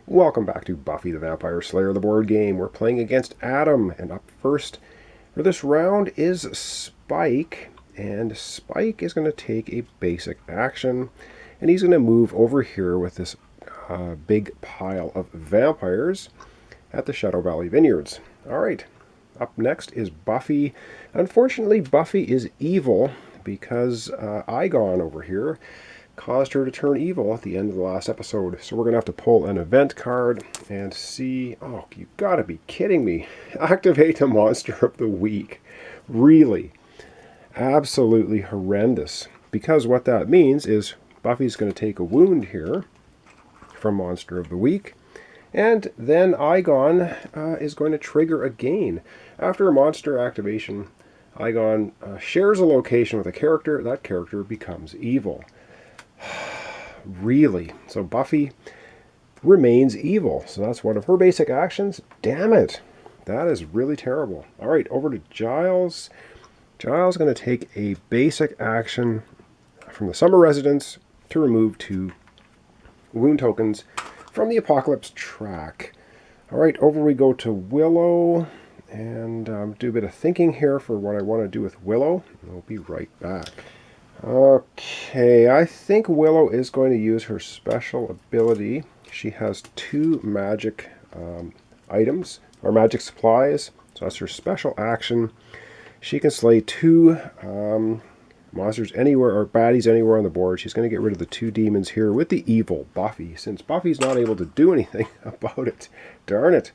Welcome back to Buffy the Vampire Slayer, the board game. We're playing against Adam, and up first for this round is Spike. And Spike is going to take a basic action, and he's going to move over here with this big pile of vampires at the Shadow Valley Vineyards. Alright, up next is Buffy. Unfortunately, Buffy is evil because Igon over here caused her to turn evil at the end of the last episode. So we're going to have to pull an event card and see... Oh, you gotta be kidding me. Activate a monster of the week. Really? Absolutely horrendous. Because what that means is Buffy's going to take a wound here from Monster of the Week. And then Igon is going to trigger again. After a monster activation, Igon shares a location with a character. That character becomes evil. Really? So Buffy remains evil. So that's one of her basic actions. Damn it. That is really terrible. Alright, over to Giles. Giles is going to take a basic action from the Summer Residence to remove 2 wound tokens from the Apocalypse track. Alright, over we go to Willow. And do a bit of thinking here for what I want to do with Willow. I'll be right back. Okay, I think Willow is going to use her special ability. She has 2 magic items, or magic supplies, so that's her special action. She can slay 2 monsters anywhere, or baddies anywhere on the board. She's going to get rid of the 2 demons here with the evil Buffy, since Buffy's not able to do anything about it. Darn it.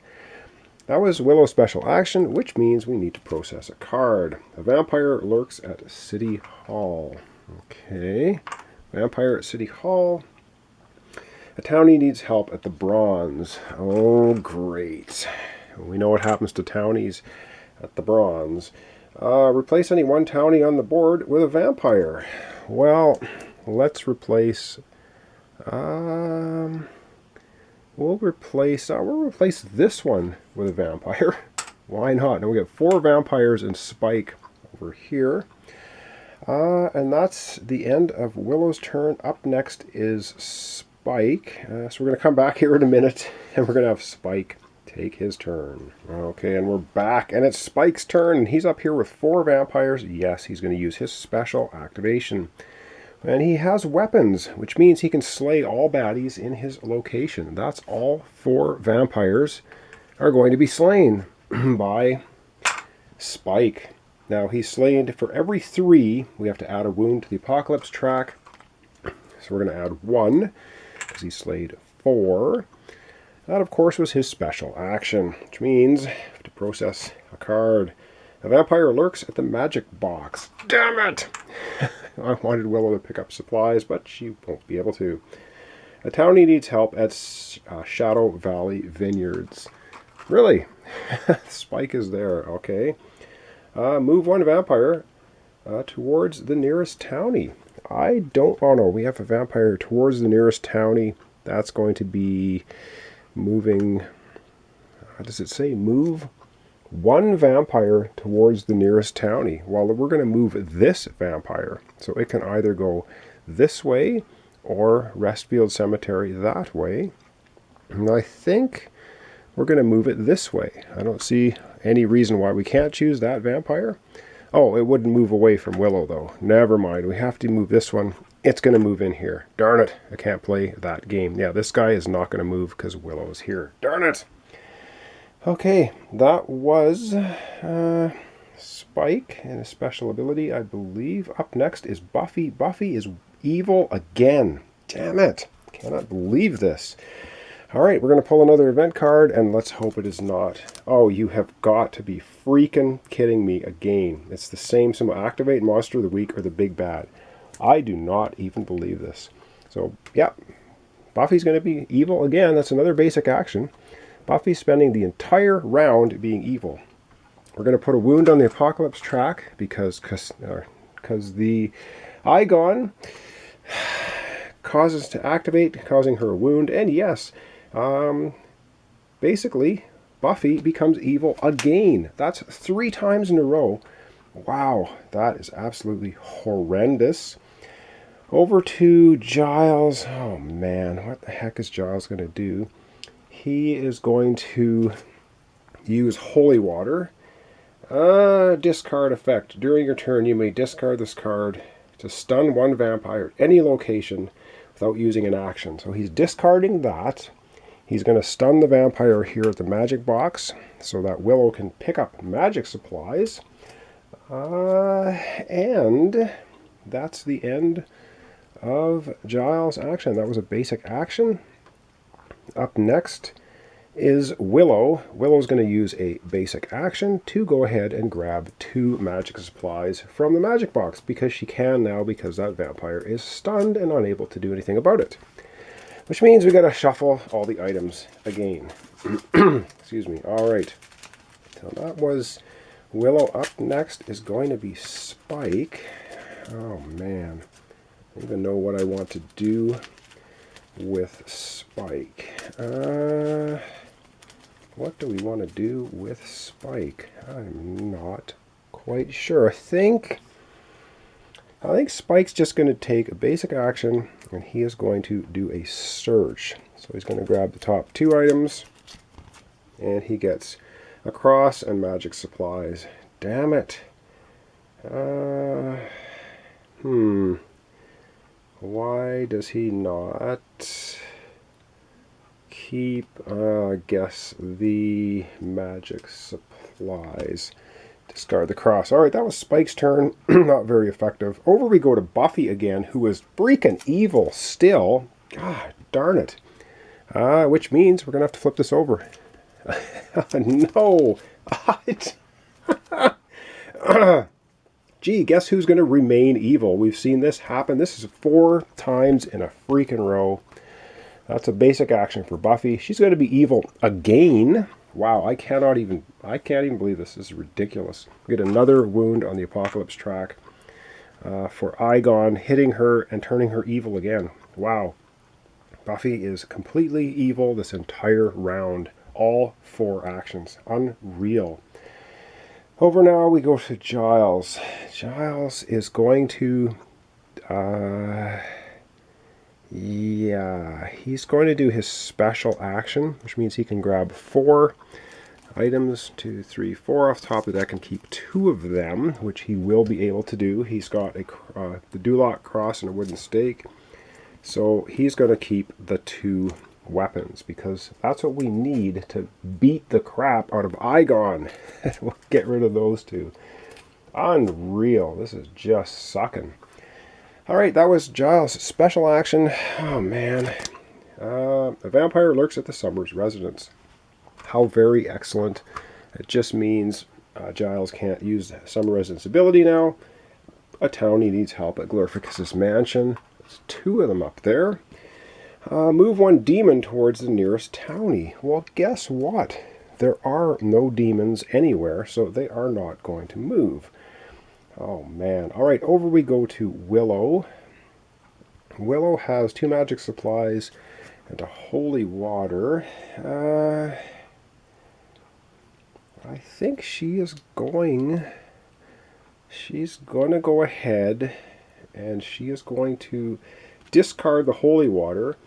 That was Willow's special action, which means we need to process a card. A vampire lurks at City Hall. Okay, vampire at City Hall. A townie needs help at the Bronze. Oh, great. We know what happens to townies at the Bronze. Replace any one townie on the board with a vampire. Well, let's replace... We'll replace this one with a vampire. Why not? Now we got 4 vampires and Spike over here. And that's the end of Willow's turn. Up next is Spike. So we're going to come back here in a minute, and we're going to have Spike take his turn. Okay, and we're back, and it's Spike's turn, and he's up here with 4 vampires. Yes, he's going to use his special activation. And he has weapons, which means he can slay all baddies in his location. That's all 4 vampires are going to be slain by Spike. Now, he's slain for every 3. We have to add a wound to the Apocalypse track. So we're going to add 1, because he slayed 4. That, of course, was his special action, which means we have to process a card. A vampire lurks at the magic box. Damn it! I wanted Willow to pick up supplies, but she won't be able to. A townie needs help at Shadow Valley Vineyards. Really? Spike is there, okay. Move 1 vampire towards the nearest townie. I don't... Oh no, we have a vampire towards the nearest townie. That's going to be moving... How does it say? Move 1 vampire towards the nearest townie. Well, we're going to move this vampire. So it can either go this way or Restfield Cemetery that way. And I think we're going to move it this way. I don't see any reason why we can't choose that vampire. Oh, it wouldn't move away from Willow, though. Never mind. We have to move this one. It's going to move in here. Darn it. I can't play that game. Yeah, this guy is not going to move because Willow is here. Darn it. Okay, that was Spike and a special ability, I believe. Up next is Buffy. Buffy is evil again. Damn it. Cannot believe this. Alright, we're going to pull another event card, and let's hope it is not. Oh, you have got to be freaking kidding me again. It's the same symbol. Activate Monster of the Week or the Big Bad. I do not even believe this. So, yeah, Buffy's going to be evil again. That's another basic action. Buffy's spending the entire round being evil. We're going to put a wound on the Apocalypse track because the Igon causes to activate, causing her a wound. And yes, basically, Buffy becomes evil again. That's 3 times in a row. Wow, that is absolutely horrendous. Over to Giles. Oh man, what the heck is Giles going to do? he is going to use Holy Water. Discard effect. During your turn, you may discard this card to stun one vampire at any location without using an action. So he's discarding that. He's going to stun the vampire here at the magic box so that Willow can pick up magic supplies. And that's the end of Giles' action. That was a basic action. Up next is Willow. Willow's going to use a basic action to go ahead and grab 2 magic supplies from the magic box, because she can now, because that vampire is stunned and unable to do anything about it. Which means we got to shuffle all the items again. Excuse me. All right. So that was Willow. Up next is going to be Spike. Oh man. I don't even know what I want to do with Spike. What do we want to do with Spike? I'm not quite sure. I think Spike's just going to take a basic action, and he is going to do a search. So he's going to grab the top 2 items, and he gets a cross and magic supplies. Damn it. Why does he not keep, I guess, the magic supplies? Discard the cross. Alright, that was Spike's turn. Not very effective. Over we go to Buffy again, who is freaking evil still. God darn it. Which means we're going to have to flip this over. No. Gee, guess who's going to remain evil? We've seen this happen. This is 4 times in a freaking row. That's a basic action for Buffy. She's going to be evil again. Wow, I can't even believe this. This is ridiculous. We get another wound on the Apocalypse track for Igon hitting her and turning her evil again. Wow. Buffy is completely evil this entire round. All 4 actions. Unreal. Over now we go to Giles. Giles is going to... he's going to do his special action, which means he can grab 4 items, 2, 3, 4 off the top of the deck and keep 2 of them, which he will be able to do. He's got the Duloc cross and a wooden stake, so he's going to keep the 2 weapons, because that's what we need to beat the crap out of Igon. We'll get rid of those 2. Unreal. This is just sucking. Alright, that was Giles' special action. Oh man. A vampire lurks at the Summer's residence. How very excellent. It just means Giles can't use the Summer residence ability now. A townie needs help at Glorificus's mansion. There's 2 of them up there. Move 1 demon towards the nearest townie. Well, guess what? There are no demons anywhere, so they are not going to move. Oh man. Alright, over we go to Willow. Willow has 2 magic supplies and a holy water. I think she's going to go ahead and she is going to discard the holy water.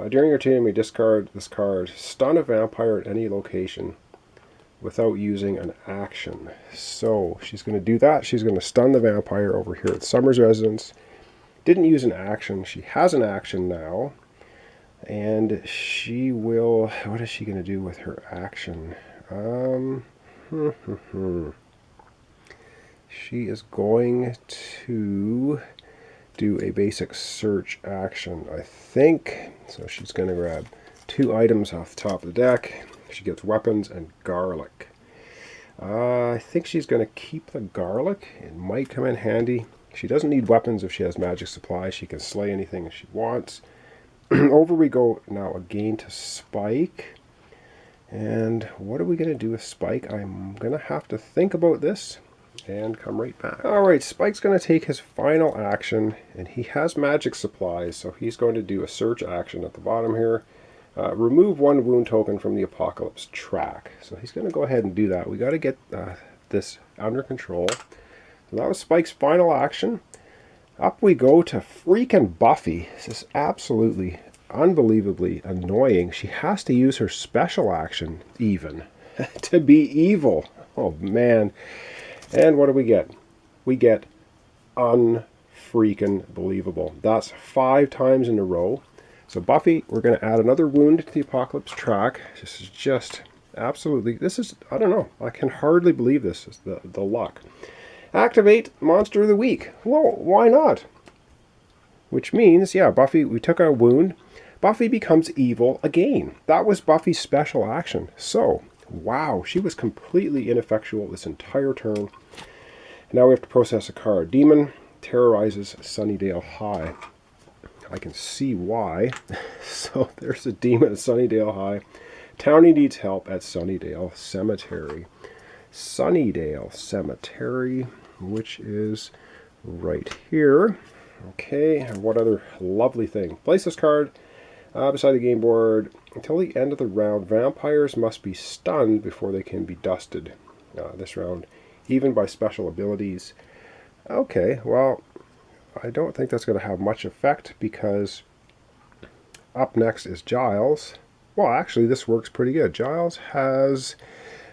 During your turn, you may discard this card. Stun a vampire at any location without using an action. So she's going to do that. She's going to stun the vampire over here at Summer's residence. Didn't use an action. She has an action now. And she will... What is she going to do with her action? She is going to do a basic search action, I think. So she's going to grab 2 items off the top of the deck. She gets weapons and garlic. I think she's going to keep the garlic. It might come in handy. She doesn't need weapons if she has magic supplies. She can slay anything she wants. Over we go now again to Spike. And what are we going to do with Spike? I'm going to have to think about this and come right back. Alright, Spike's going to take his final action, and he has magic supplies, so he's going to do a search action at the bottom here. Remove 1 wound token from the Apocalypse track. So he's going to go ahead and do that. We got to get this under control. So that was Spike's final action. Up we go to freaking Buffy. This is absolutely unbelievably annoying. She has to use her special action even to be evil. Oh man. And what do we get? We get unfreaking believable. That's 5 times in a row. So Buffy, we're going to add another wound to the Apocalypse track. This is just absolutely, I don't know. I can hardly believe this is the luck. Activate Monster of the Week. Well, why not? Which means, yeah, Buffy, we took a wound. Buffy becomes evil again. That was Buffy's special action. So, wow, she was completely ineffectual this entire turn. Now we have to process a card. Demon terrorizes Sunnydale High. I can see why. So there's a demon at Sunnydale High. Townie needs help at Sunnydale Cemetery. Sunnydale Cemetery, which is right here. Okay, and what other lovely thing. Place this card beside the game board. Until the end of the round, vampires must be stunned before they can be dusted this round, even by special abilities. Okay, well, I don't think that's going to have much effect because up next is Giles. Well, actually, this works pretty good. Giles has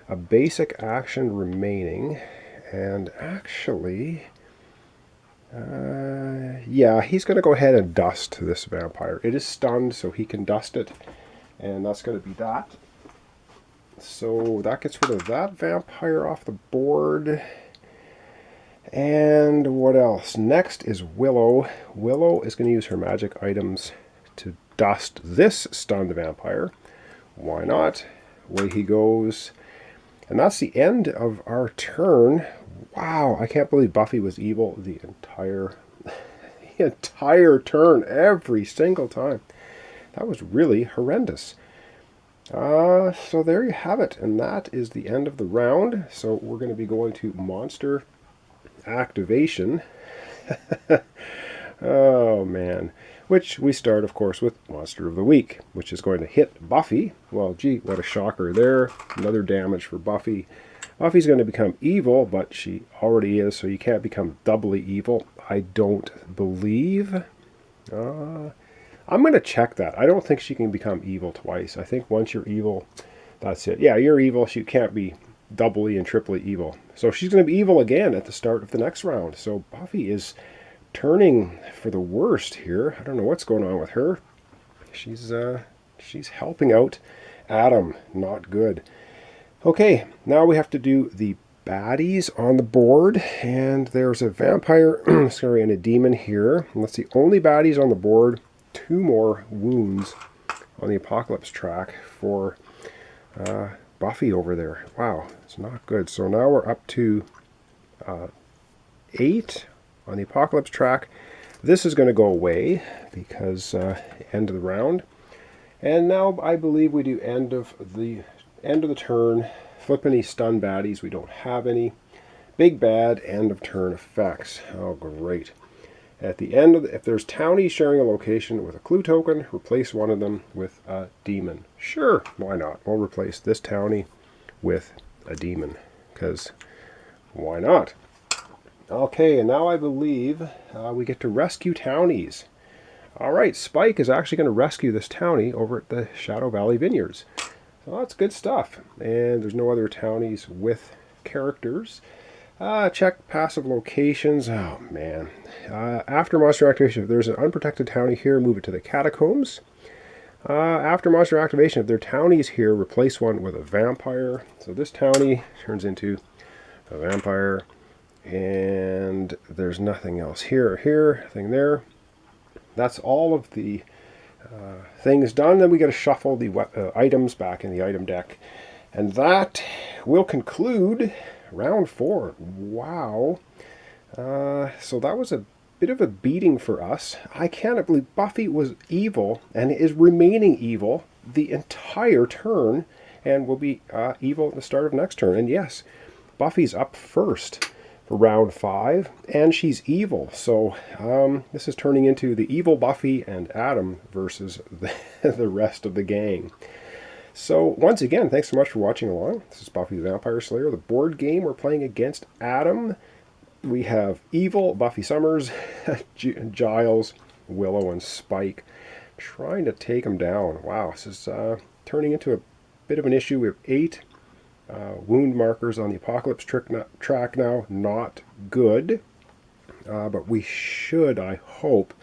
a basic action remaining, and actually, yeah, he's going to go ahead and dust this vampire. It is stunned, so he can dust it, and that's going to be that. So that gets rid of that vampire off the board. And what else? Next is Willow. Willow is going to use her magic items to dust this stunned vampire. Why not? Away he goes. And that's the end of our turn. Wow, I can't believe Buffy was evil the entire turn, every single time. That was really horrendous. So there you have it, and that is the end of the round. So we're going to be going to monster activation. Oh man. Which we start, of course, with Monster of the Week, which is going to hit Buffy. Well, gee, what a shocker there. Another damage for Buffy. Buffy's going to become evil, but she already is, so you can't become doubly evil, I don't believe. I'm going to check that. I don't think she can become evil twice. I think once you're evil, that's it. Yeah, you're evil. She can't be doubly and triply evil. So she's going to be evil again at the start of the next round. So Buffy is turning for the worst here. I don't know what's going on with her. She's helping out Adam. Not good. Okay, now we have to do the baddies on the board, and there's a vampire, sorry, and a demon here. And that's the only baddies on the board. 2 more wounds on the Apocalypse track for Buffy over there. Wow, it's not good. So now we're up to 8 on the Apocalypse track. This is going to go away because end of the round. And now I believe we do end of the turn. Flip any stun baddies. We don't have any. Big bad end of turn effects. Oh, great. At the end of if there's townies sharing a location with a clue token, replace one of them with a demon. Sure, why not? We'll replace this townie with a demon, because why not? Okay, and now I believe we get to rescue townies. All right, Spike is actually going to rescue this townie over at the Shadow Valley Vineyards. So that's good stuff. And there's no other townies with characters. Check passive locations. Oh, man. After monster activation, if there's an unprotected townie here, move it to the catacombs. After monster activation, if there are townies here, replace one with a vampire. So this townie turns into a vampire. And there's nothing else here or here, nothing there. That's all of the things done. Then we got to shuffle the items back in the item deck. And that will conclude round 4. Wow. So that was a bit of a beating for us. I can't believe Buffy was evil and is remaining evil the entire turn and will be evil at the start of next turn. And yes, Buffy's up first for round 5, and she's evil. So this is turning into the evil Buffy and Adam versus the rest of the gang. So once again, thanks so much for watching along. This is Buffy the Vampire Slayer, the board game. We're playing against Adam. We have evil Buffy Summers, Giles, Willow, and Spike. trying to take him down. Wow, this is turning into a bit of an issue. We have 8 wound markers on the Apocalypse track now. Not good. But we should, I hope,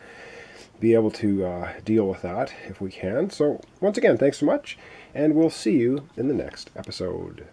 be able to deal with that if we can. So once again, thanks so much, and we'll see you in the next episode.